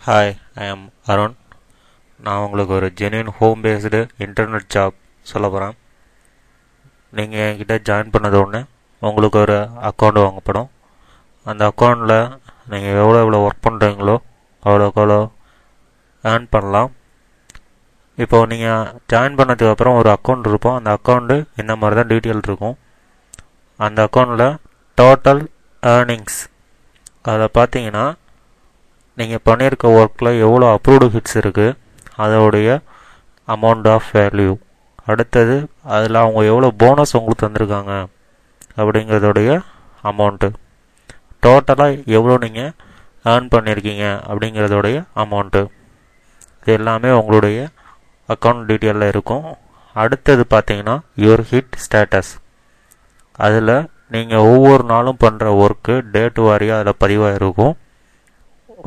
Hi, I am Arun. நான் உங்களுக்கு ஒரு genuine home based internet job சொல்ல போகிறேன். நீங்கள் என்கிட்ட ஜாயின் பண்ணது ஒன்று, உங்களுக்கு ஒரு அக்கௌண்ட் வாங்கப்படும். அந்த அக்கௌண்ட்டில் நீங்கள் எவ்வளோ ஒர்க் பண்ணுறீங்களோ அவ்வளோக்கு அவ்வளோ ஏர்ன் பண்ணலாம். இப்போது நீங்கள் ஜாயின் பண்ணதுக்கு அப்புறம் ஒரு அக்கௌண்ட் இருப்போம். அந்த அக்கௌண்ட்டு இந்த மாதிரி தான் டீட்டெயில் இருக்கும். அந்த அக்கௌண்ட்டில் டோட்டல் ஏர்னிங்ஸ் அதில் பார்த்தீங்கன்னா நீங்கள் பண்ணியிருக்க ஒர்க்கில் எவ்வளோ அப்ரூவ்டு ஹிட்ஸ் இருக்குது, அதோடைய அமௌண்ட் ஆஃப் வேல்யூ. அடுத்தது அதில் அவங்க எவ்வளோ போனஸ் உங்களுக்கு தந்திருக்காங்க அப்படிங்கிறதோடைய அமௌண்ட்டு. டோட்டலாக எவ்வளோ நீங்கள் ஏர்ன் பண்ணியிருக்கீங்க அப்படிங்கிறதோடைய அமௌண்ட்டு. இது எல்லாமே உங்களுடைய அக்கௌண்ட் டீட்டெயிலில் இருக்கும். அடுத்தது பார்த்தீங்கன்னா யுவர் ஹிட் ஸ்டேட்டஸ். அதில் நீங்கள் ஒவ்வொரு நாளும் பண்ணுற ஒர்க்கு டேட் வாரியாக அதில் பதிவாக இருக்கும்.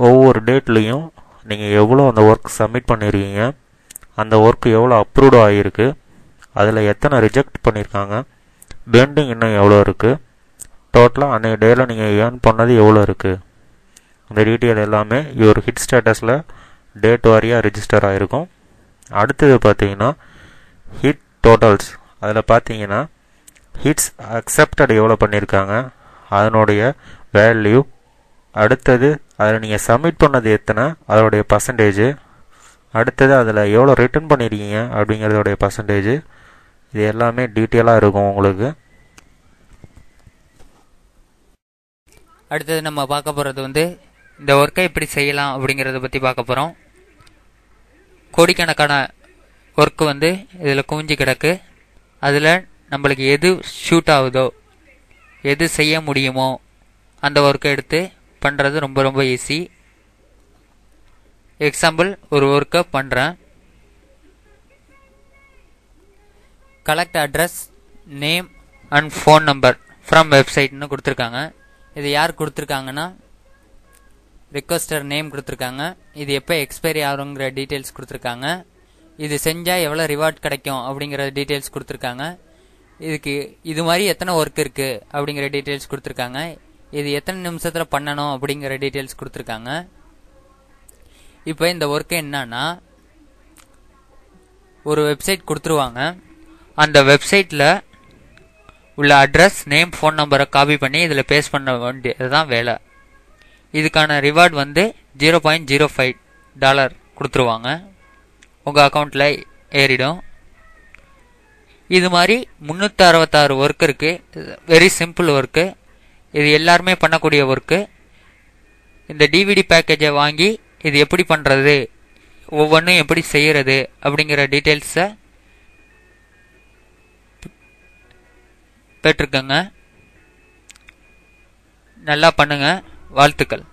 ஒவ்வொரு டேட்லேயும் நீங்கள் எவ்வளோ அந்த ஒர்க் சப்மிட் பண்ணியிருக்கீங்க, அந்த ஒர்க் எவ்வளோ அப்ரூவ்டு ஆகியிருக்கு, அதில் எத்தனை ரிஜெக்ட் பண்ணியிருக்காங்க, பெண்டிங் இன்னும் எவ்வளோ இருக்குது, டோட்டலாக அன்றைய டேயில் நீங்கள் ஏர்ன் பண்ணது எவ்வளோ இருக்குது, அந்த டீட்டெயில் எல்லாமே யுவர் ஹிட் ஸ்டேட்டஸில் டேட் வாரியாக ரிஜிஸ்டர் ஆகிருக்கும். அடுத்தது பார்த்தீங்கன்னா ஹிட் டோட்டல்ஸ். அதில் பார்த்தீங்கன்னா ஹிட்ஸ் அக்செப்டட் எவ்வளோ பண்ணியிருக்காங்க, அதனுடைய வேல்யூ. அடுத்தது அதில் நீங்கள் சப்மிட் பண்ணது எத்தனை, அதோடைய பர்சன்டேஜ். அடுத்தது அதில் எவ்வளோ ரிட்டர்ன் பண்ணியிருக்கீங்க அப்படிங்கிறதோடைய பர்சன்டேஜ். இது எல்லாமே டீட்டெயிலாக இருக்கும் உங்களுக்கு. அடுத்தது நம்ம பார்க்க போகிறது இந்த ஒர்க்கை எப்படி செய்யலாம் அப்படிங்கிறத பற்றி பார்க்க போகிறோம். கோடிக்கணக்கான ஒர்க்கு இதில் குவிஞ்சு கிடக்கு. அதில் நம்மளுக்கு எது ஷூட் ஆகுதோ, எது செய்ய முடியுமோ அந்த ஒர்க்கை எடுத்து பண்ணுறது ரொம்ப ரொம்ப ஈஸி. எக்ஸாம்பிள், ஒரு ஒர்க்கை பண்ணுறேன். Collect address, name and phone number from வெப்சைட்னு கொடுத்துருக்காங்க. இது யார் கொடுத்துருக்காங்கன்னா ரிக்வஸ்டர் நேம் கொடுத்துருக்காங்க. இது எப்போ எக்ஸ்பைரி ஆகுங்கிற டீட்டெயில்ஸ் கொடுத்துருக்காங்க. இது செஞ்சால் எவ்வளோ ரிவார்ட் கிடைக்கும் அப்படிங்கிற டீட்டெயில்ஸ் கொடுத்துருக்காங்க. இதுக்கு இது மாதிரி எத்தனை ஒர்க் இருக்குது அப்படிங்கிற டீட்டெயில்ஸ் கொடுத்துருக்காங்க. இது எத்தனை நிமிஷத்தில் பண்ணணும் அப்படிங்கிற டீட்டெயில்ஸ் கொடுத்துருக்காங்க. இப்போ இந்த ஒர்க்கு என்னன்னா, ஒரு வெப்சைட் கொடுத்துருவாங்க. அந்த வெப்சைட்டில் உள்ள அட்ரஸ், நேம், ஃபோன் நம்பரை காப்பி பண்ணி இதில் பேஸ்ட் பண்ண வேண்டியது தான் வேலை. இதுக்கான ரிவார்ட் $0.05 கொடுத்துருவாங்க. உங்கள் அக்கௌண்ட்டில் ஏறிடும். இது மாதிரி 366 ஒர்க் இருக்குது. Very simple work. இது எல்லாருமே பண்ணக்கூடிய ஒர்க்கு. இந்த டிவிடி பேக்கேஜை வாங்கி இது எப்படி பண்ணுறது, ஒவ்வொன்றும் எப்படி செய்கிறது அப்படிங்கிற டீட்டெயில்ஸை பெற்றுக்கங்க. நல்லா பண்ணுங்க. வாழ்த்துக்கள்.